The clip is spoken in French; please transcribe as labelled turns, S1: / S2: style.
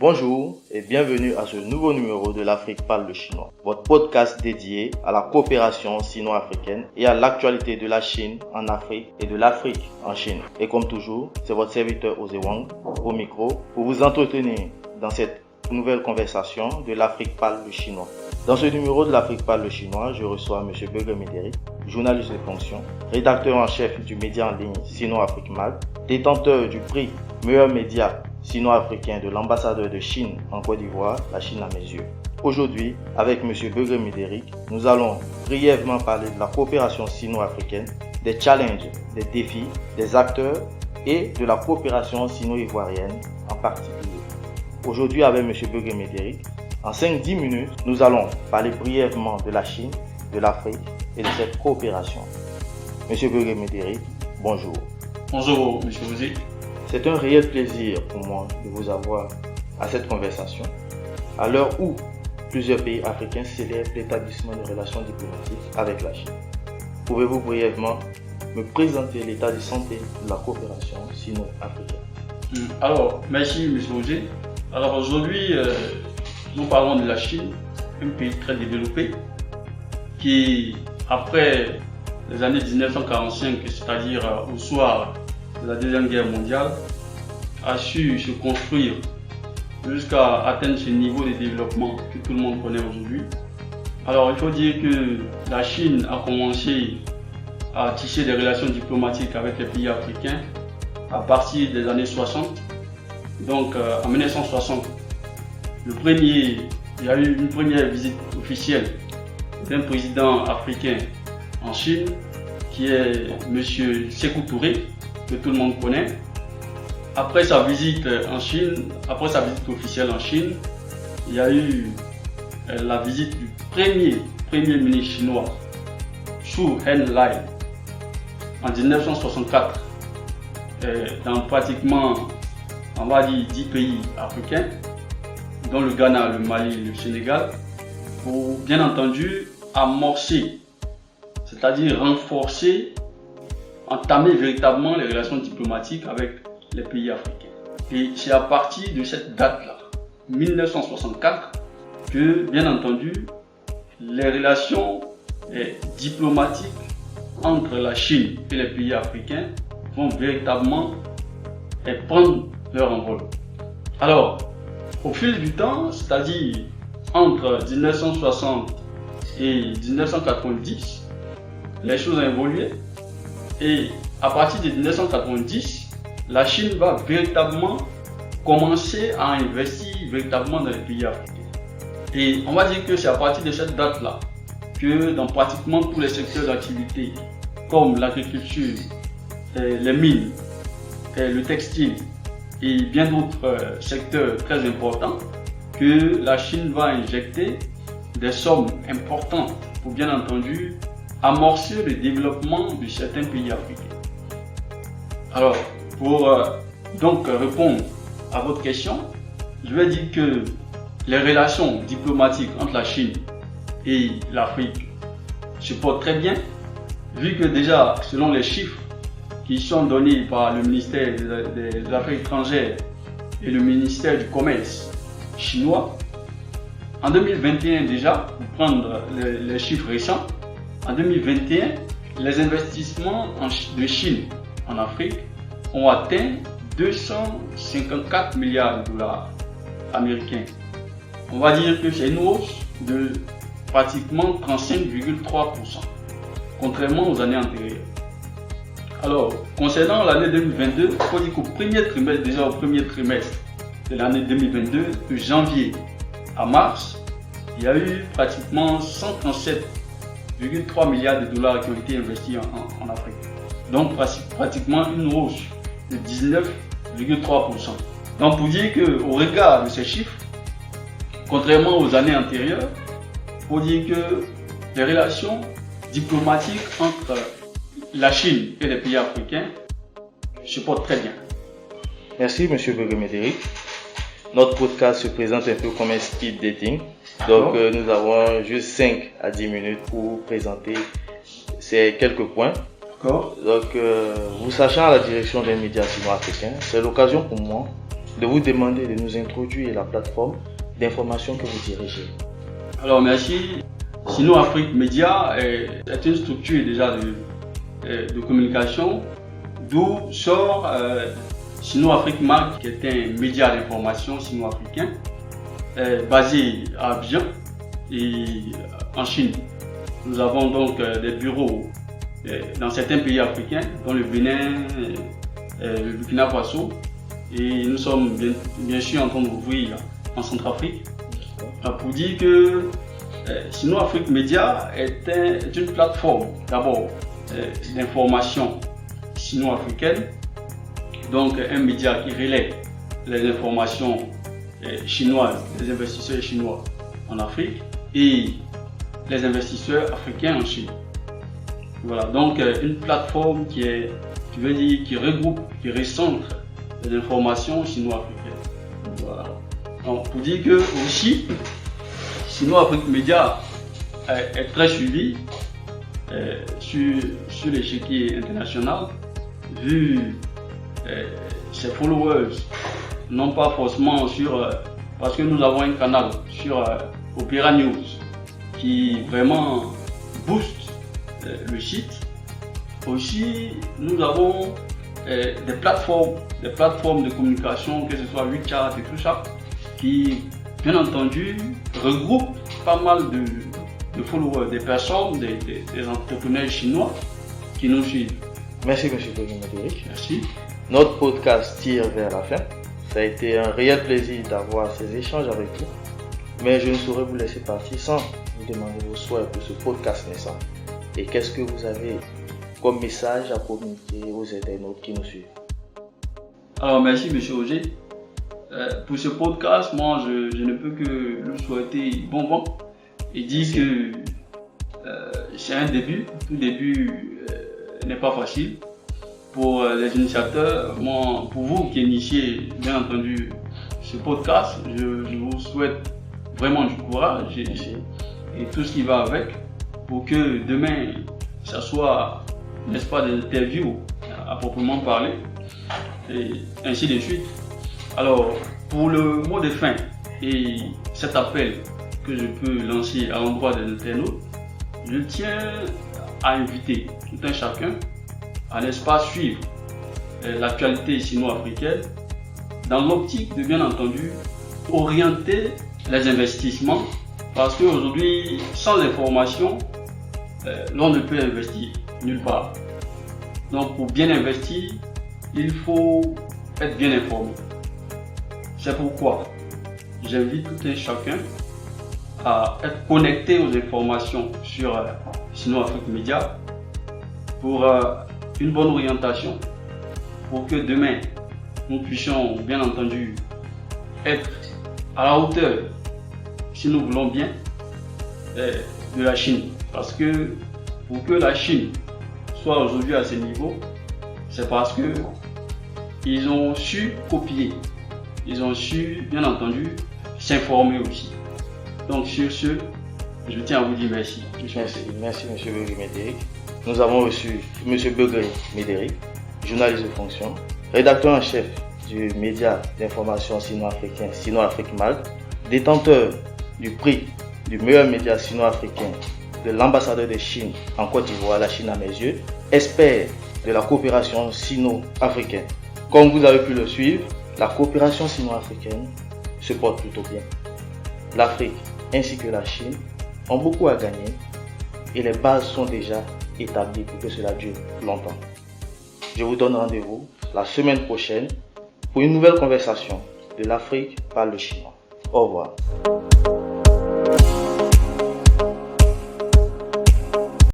S1: Bonjour et bienvenue à ce nouveau numéro de l'Afrique parle le chinois, votre podcast dédié à la coopération sino-africaine et à l'actualité de la Chine en Afrique et de l'Afrique en Chine. Et comme toujours, c'est votre serviteur Osé Wang au micro pour vous entretenir dans cette nouvelle conversation de l'Afrique parle le chinois. Dans ce numéro de l'Afrique parle le chinois, je reçois M. Beugue Médéric, journaliste de fonction, rédacteur en chef du média en ligne Sino-Afrique Mag, détenteur du prix meilleur média sino-africain de l'ambassadeur de Chine en Côte d'Ivoire, la Chine à mes yeux. Aujourd'hui, avec M. Beugue Médéric, nous allons brièvement parler de la coopération sino-africaine, des challenges, des défis, des acteurs et de la coopération sino-ivoirienne en particulier. Aujourd'hui, avec M. Beugue Médéric, en 5-10 minutes, nous allons parler brièvement de la Chine, de l'Afrique et de cette coopération. M. Beugue Médéric, bonjour.
S2: Bonjour, M. Osé.
S1: C'est un réel plaisir pour moi de vous avoir à cette conversation, à l'heure où plusieurs pays africains célèbrent l'établissement de relations diplomatiques avec la Chine. Pouvez-vous brièvement me présenter l'état de santé de la coopération sino-africaine?
S2: Alors, merci M. Osé. Alors aujourd'hui, nous parlons de la Chine, un pays très développé qui, après les années 1945, c'est-à-dire au soir de la Deuxième Guerre mondiale, a su se construire jusqu'à atteindre ce niveau de développement que tout le monde connaît aujourd'hui. Alors il faut dire que la Chine a commencé à tisser des relations diplomatiques avec les pays africains à partir des années 60. Donc en 1960, il y a eu une première visite officielle d'un président africain en Chine qui est M. Sékou Touré, que tout le monde connaît. Après sa visite officielle en Chine, il y a eu la visite du premier ministre chinois, Zhou Enlai, en 1964, dans pratiquement, on va dire, 10 pays africains, dont le Ghana, le Mali, le Sénégal, pour bien entendu amorcer, c'est-à-dire renforcer, entamer véritablement les relations diplomatiques avec les pays africains. Et c'est à partir de cette date-là, 1964, que, bien entendu, les relations diplomatiques entre la Chine et les pays africains vont véritablement prendre leur envol. Alors, au fil du temps, c'est-à-dire entre 1960 et 1990, les choses ont évolué. Et à partir de 1990, la Chine va véritablement commencer à investir véritablement dans les pays africains. Et on va dire que c'est à partir de cette date-là que dans pratiquement tous les secteurs d'activité, comme l'agriculture, les mines, le textile et bien d'autres secteurs très importants, que la Chine va injecter des sommes importantes pour bien entendu amorcer le développement de certains pays africains. Alors, pour donc répondre à votre question, je vais dire que les relations diplomatiques entre la Chine et l'Afrique se portent très bien, vu que déjà, selon les chiffres qui sont donnés par le ministère des Affaires étrangères et le ministère du Commerce chinois, en 2021 déjà, pour prendre les chiffres récents, en 2021, les investissements de Chine en Afrique ont atteint 254 milliards de dollars américains. On va dire que c'est une hausse de pratiquement 35,3%, contrairement aux années antérieures. Alors, concernant l'année 2022, il faut dire qu'au premier trimestre de l'année 2022, de janvier à mars, il y a eu pratiquement 137,3 milliards de dollars qui ont été investis en Afrique. Donc pratiquement une hausse de 19,3%. Donc pour dire qu'au regard de ces chiffres, contrairement aux années antérieures, il faut dire que les relations diplomatiques entre la Chine et les pays africains se portent très bien.
S1: Merci M. Beugue Médéric. Notre podcast se présente un peu comme un speed dating. Donc nous avons juste 5 à 10 minutes pour présenter ces quelques points.
S2: D'accord.
S1: Donc vous sachant à la direction des médias sino-africains, c'est l'occasion pour moi de vous demander de nous introduire la plateforme d'information que vous dirigez.
S2: Alors merci. Sino Afrique Média est une structure déjà de communication, d'où sort Sino Afrique Mag, qui est un média d'information sino-africain basé à Abidjan et en Chine. Nous avons donc des bureaux dans certains pays africains, dont le Bénin, le Burkina Faso, et nous sommes bien sûr en train d'ouvrir en Centrafrique. Pour dire que Sino Afrique Média est une plateforme d'abord d'information sino-africaine, donc un média qui relaie les informations chinoises, des investisseurs chinois en Afrique et les investisseurs africains en Chine. Voilà, donc une plateforme qui regroupe, qui recentre les informations sino-africaines. Voilà. Donc pour dire que aussi, Sino Afrique Média est très suivi sur l'échiquier international, vu ses followers, non pas forcément parce que nous avons un canal sur Opera News qui vraiment booste le site. Aussi, nous avons des plateformes de communication, que ce soit WeChat et tout ça, qui, bien entendu, regroupent pas mal de followers, des personnes, des entrepreneurs chinois qui nous suivent.
S1: Merci, M. Médéric.
S2: Merci.
S1: Notre podcast tire vers la fin. Ça a été un réel plaisir d'avoir ces échanges avec vous. Mais je ne saurais vous laisser partir sans vous demander vos souhaits pour ce podcast naissant. Et qu'est-ce que vous avez comme message à communiquer aux internautes qui nous suivent?
S2: Alors, merci, M. Auger. Pour ce podcast, moi, je ne peux que lui souhaiter bon vent et dire que c'est un début. Tout début n'est pas facile. Pour les initiateurs, pour vous qui initiez, bien entendu, ce podcast, je vous souhaite vraiment du courage et tout ce qui va avec pour que demain, ça soit, n'est-ce pas, des interviews à proprement parler et ainsi de suite. Alors, pour le mot de fin et cet appel que je peux lancer à l'endroit des internautes, je tiens à inviter tout un chacun à, n'est-ce pas, suivre l'actualité sino-africaine dans l'optique de, bien entendu, orienter les investissements, parce qu'aujourd'hui, sans information, l'on ne peut investir nulle part. Donc, pour bien investir, il faut être bien informé. C'est pourquoi j'invite tout un chacun à être connecté aux informations sur Sino Afrique Média pour une bonne orientation, pour que demain nous puissions bien entendu être à la hauteur, si nous voulons bien, de la Chine. Parce que pour que la Chine soit aujourd'hui à ce niveau, c'est parce que ils ont su copier, ils ont su bien entendu s'informer aussi. Donc sur ce, je tiens à vous dire merci.
S1: Merci M. Médéric. Nous avons reçu M. Médéric, journaliste de fonction, rédacteur en chef du média d'information sino-africain Sino Afrique Mag, détenteur du prix du meilleur média sino-africain de l'ambassadeur de Chine en Côte d'Ivoire, la Chine à mes yeux, expert de la coopération sino-africaine. Comme vous avez pu le suivre, la coopération sino-africaine se porte plutôt bien. L'Afrique ainsi que la Chine ont beaucoup à gagner et les bases sont déjà établies pour que cela dure longtemps. Je vous donne rendez-vous la semaine prochaine pour une nouvelle conversation de l'Afrique par le chinois. Au revoir.